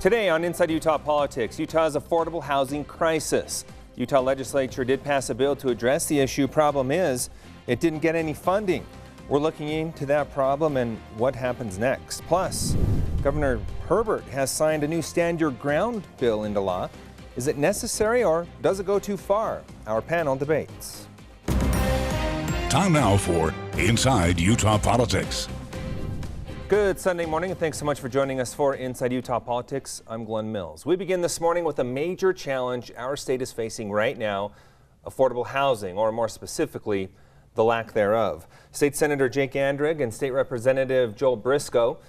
Today on Inside Utah Politics, Utah's affordable housing crisis. Utah Legislature did pass a bill to address the issue. Problem is, it didn't get any funding. We're looking into that problem and what happens next. Plus, Governor Herbert has signed a new Stand Your Ground bill into law. Is it necessary or does it go too far? Our panel debates. Time now for Inside Utah Politics. Good Sunday morning, and thanks so much for joining us for Inside Utah Politics. I'm Glenn Mills. We begin this morning with a major challenge our state is facing right now: affordable housing, or more specifically, the lack thereof. State Senator Jake Andrig and State Representative Joel Briscoe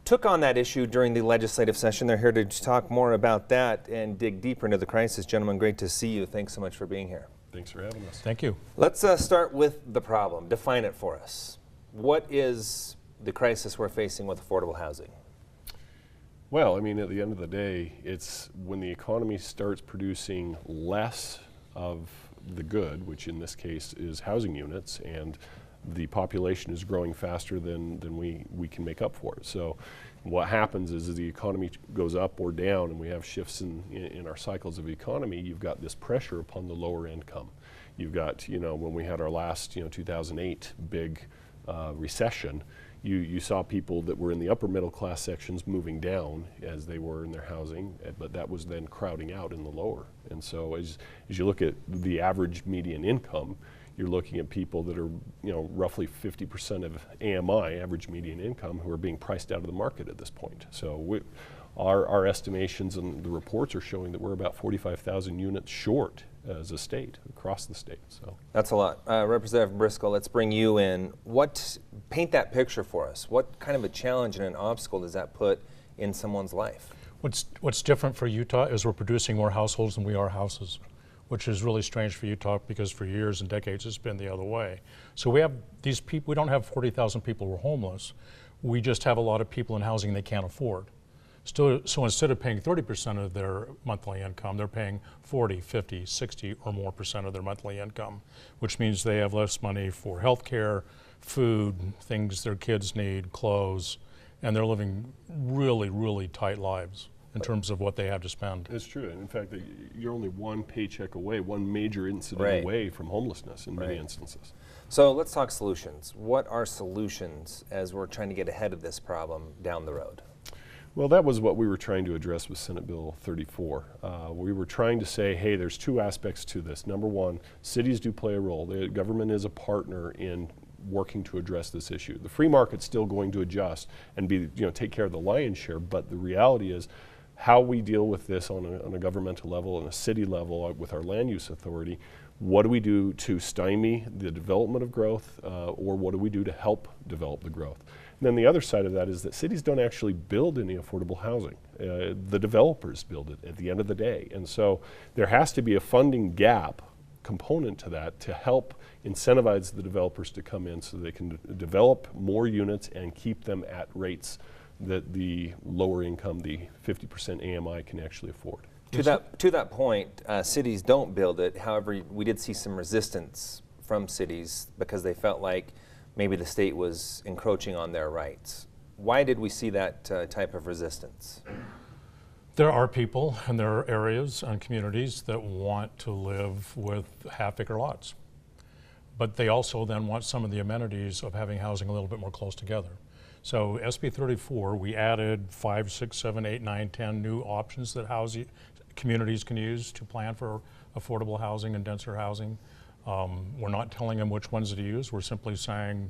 took on that issue during the legislative session. They're here to talk more about that and dig deeper into the crisis. Gentlemen, great to see you. Thanks so much for being here. Thanks for having us. Thank you. Let's start with the problem. Define it for us. What is the crisis we're facing with affordable housing? Well, I mean, at the end of the day, it's when the economy starts producing less of the good, which in this case is housing units, and the population is growing faster than we can make up for it. So what happens is as the economy goes up or down and we have shifts in our cycles of the economy, you've got this pressure upon the lower income. You've got, when we had our last, 2008 big recession, you saw people that were in the upper middle class sections moving down as they were in their housing, but that was then crowding out in the lower. And so as you look at the average median income, you're looking at people that are, roughly 50% of AMI, average median income, who are being priced out of the market at this point. So our estimations and the reports are showing that we're about 45,000 units short as a state, across the state. So that's a lot. Representative Briscoe, let's bring you in. Paint that picture for us. What kind of a challenge and an obstacle does that put in someone's life? What's different for Utah is we're producing more households than we are houses, which is really strange for Utah because for years and decades it's been the other way. So we have these people, we don't have 40,000 people who are homeless. We just have a lot of people in housing they can't afford. So instead of paying 30% of their monthly income, they're paying 40, 50, 60 or more percent of their monthly income, which means they have less money for health care, food, things their kids need, clothes, and they're living really, really tight lives in terms of what they have to spend. it's true. And in fact, you're only one paycheck away, one major incident away from homelessness in many instances. So let's talk solutions. What are solutions as we're trying to get ahead of this problem down the road? Well, that was what we were trying to address with Senate Bill 34. We were trying to say, hey, there's two aspects to this. Number one, cities do play a role. The government is a partner in working to address this issue. The free market's still going to adjust and take care of the lion's share, but the reality is how we deal with this on a governmental level, on a city level, with our land use authority. What do we do to stymie the development of growth, or what do we do to help develop the growth? And then the other side of that is that cities don't actually build any affordable housing. The developers build it at the end of the day. And so there has to be a funding gap component to that to help incentivize the developers to come in so they can develop more units and keep them at rates that the lower income, the 50% AMI, can actually afford. To that point, cities don't build it. However, we did see some resistance from cities because they felt like maybe the state was encroaching on their rights. Why did we see that type of resistance? There are people and there are areas and communities that want to live with half-acre lots. But they also then want some of the amenities of having housing a little bit more close together. So SB 34, we added 5, 6, 7, 8, 9, 10 new options that communities can use to plan for affordable housing and denser housing. We're not telling them which ones to use. We're simply saying,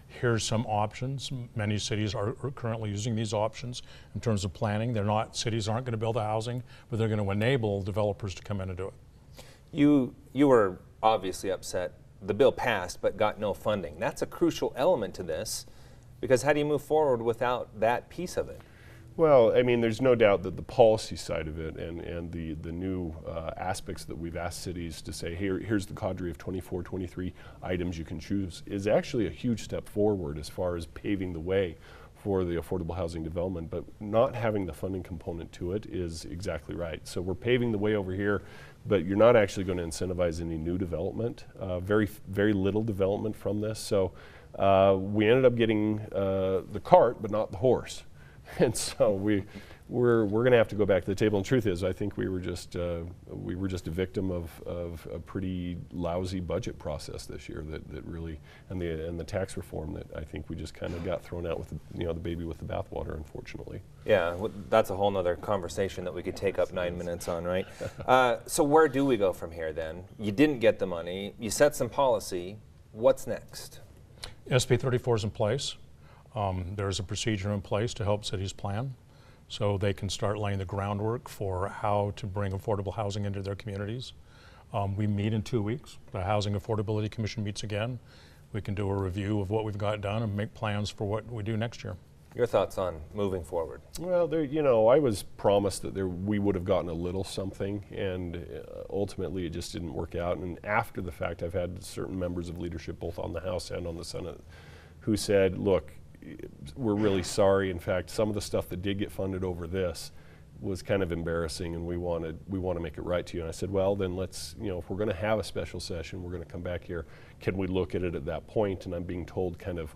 here's some options. Many cities are currently using these options in terms of planning. Cities aren't going to build the housing, but they're going to enable developers to come in and do it. You were obviously upset. The bill passed, but got no funding. That's a crucial element to this, because how do you move forward without that piece of it? Well, I mean, there's no doubt that the policy side of it and the new aspects that we've asked cities to say, here's the cadre of 24, 23 items you can choose, is actually a huge step forward as far as paving the way for the affordable housing development. But not having the funding component to it is exactly right. So we're paving the way over here, but you're not actually going to incentivize any new development, very, very little development from this. So we ended up getting the cart, but not the horse. And so we're going to have to go back to the table. And the truth is, I think we were just a victim of a pretty lousy budget process this year that really, and the tax reform that I think we just kind of got thrown out with the baby with the bathwater, unfortunately. Yeah, that's a whole nother conversation that we could take up 9 minutes on, right? So where do we go from here then? You didn't get the money, you set some policy, what's next? SB 34 is in place. There's a procedure in place to help cities plan, so they can start laying the groundwork for how to bring affordable housing into their communities. We meet in 2 weeks. The Housing Affordability Commission meets again. We can do a review of what we've got done and make plans for what we do next year. Your thoughts on moving forward? Well, I was promised that we would have gotten a little something, and ultimately it just didn't work out. And after the fact, I've had certain members of leadership, both on the House and on the Senate, who said, look, we're really sorry. In fact, some of the stuff that did get funded over this was kind of embarrassing, and we want to make it right to you. And I said, well, then let's, if we're going to have a special session, we're going to come back here. Can we look at it at that point? And I'm being told kind of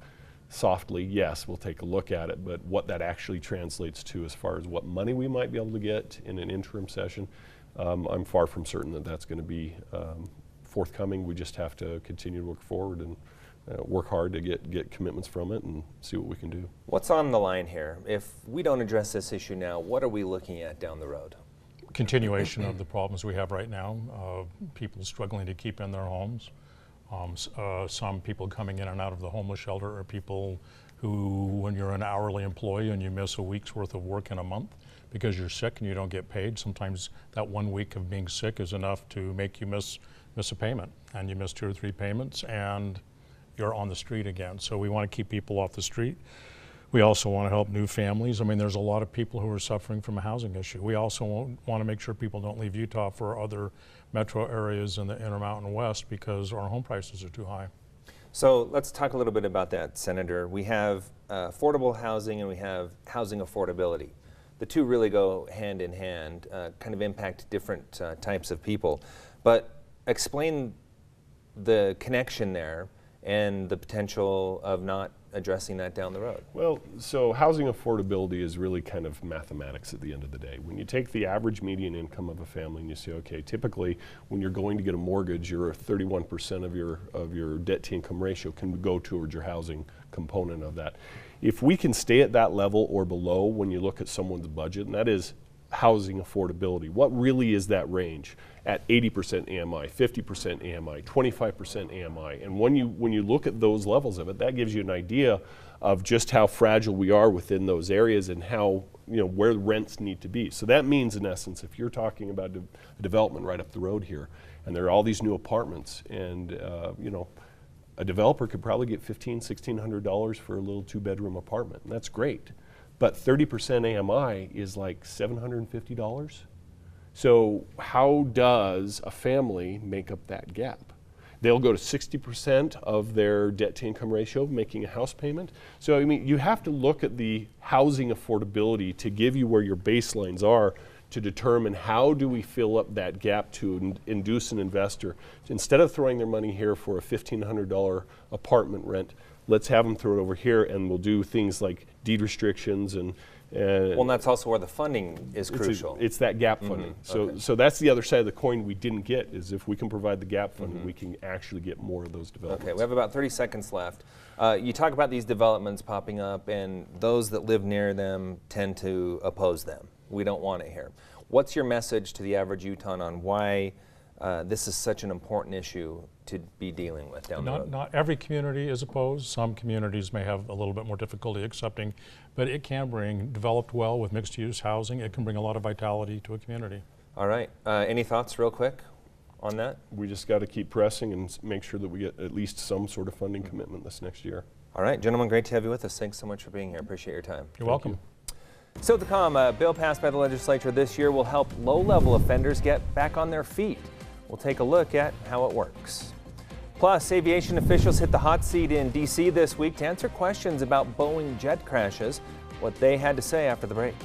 softly, yes, we'll take a look at it, but what that actually translates to as far as what money we might be able to get in an interim session, I'm far from certain that that's going to be forthcoming. We just have to continue to look forward and work hard to get commitments from it and see what we can do. What's on the line here? If we don't address this issue now, what are we looking at down the road? Continuation of the problems we have right now, people struggling to keep in their homes. Some people coming in and out of the homeless shelter are people who, when you're an hourly employee and you miss a week's worth of work in a month because you're sick and you don't get paid, sometimes that 1 week of being sick is enough to make you miss a payment, and you miss 2 or 3 payments and you're on the street again. So we want to keep people off the street. We also want to help new families. I mean, there's a lot of people who are suffering from a housing issue. We also want to make sure people don't leave Utah for other metro areas in the Intermountain West because our home prices are too high. So let's talk a little bit about that, Senator. We have affordable housing and we have housing affordability. The two really go hand in hand, kind of impact different types of people. But explain the connection there and the potential of not addressing that down the road. Well, so housing affordability is really kind of mathematics at the end of the day. When you take the average median income of a family and you say, okay, typically when you're going to get a mortgage, your 31% of your debt to income ratio can go towards your housing component of that. If we can stay at that level or below when you look at someone's budget, and that is housing affordability, what really is that range? At 80% AMI, 50% AMI, 25% AMI. And when you look at those levels of it, that gives you an idea of just how fragile we are within those areas and how, where the rents need to be. So that means, in essence, if you're talking about a development right up the road here, and there are all these new apartments, and a developer could probably get $1,500, $1,600 for a little 2-bedroom apartment, and that's great. But 30% AMI is like $750. So how does a family make up that gap? They'll go to 60% of their debt to income ratio making a house payment. So I mean, you have to look at the housing affordability to give you where your baselines are to determine how do we fill up that gap to induce an investor. Instead of throwing their money here for a $1,500 apartment rent, let's have them throw it over here, and we'll do things like deed restrictions and well, and that's also where the funding is crucial. It's that gap funding. So that's the other side of the coin we didn't get, is if we can provide the gap funding, we can actually get more of those developments. Okay, we have about 30 seconds left. You talk about these developments popping up, and those that live near them tend to oppose them. We don't want it here. What's your message to the average Utahn on why this is such an important issue to be dealing with down the road? Not every community is opposed. Some communities may have a little bit more difficulty accepting, but it can bring, developed well with mixed-use housing, it can bring a lot of vitality to a community. All right. Any thoughts real quick on that? We just got to keep pressing and make sure that we get at least some sort of funding commitment this next year. All right, gentlemen, great to have you with us. Thanks so much for being here. Appreciate your time. You're welcome. So to come, a bill passed by the legislature this year will help low-level offenders get back on their feet. We'll take a look at how it works. Plus, aviation officials hit the hot seat in D.C. this week to answer questions about Boeing jet crashes, what they had to say after the break.